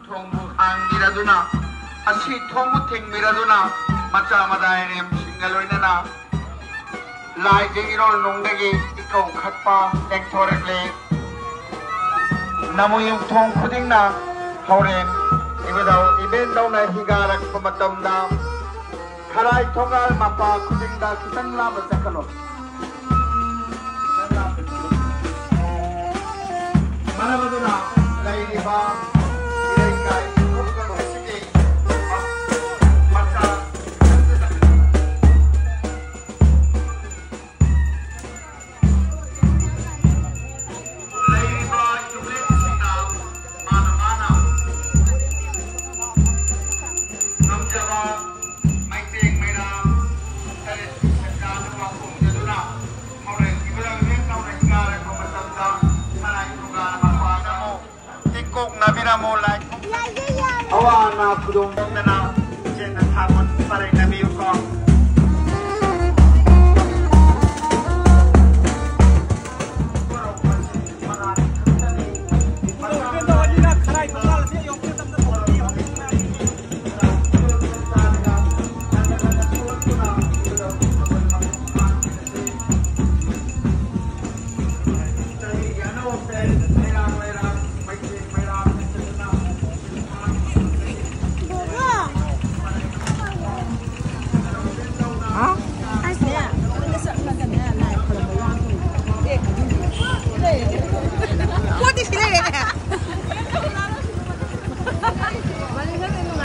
통부 항미라도나 아시 통부 탱미라도나 마짜 마다에님 싱갈로이나나 라이쟁이롤 농대기 이까우 갓바 땡토렉레 나무 융통 푸딩나 하오렌 이거다우 이벤다우나 히가락 pamatamda karai tongal mapa 푸딩다 기상라 버자칼로 마나바도나 라이리바 Awana kudung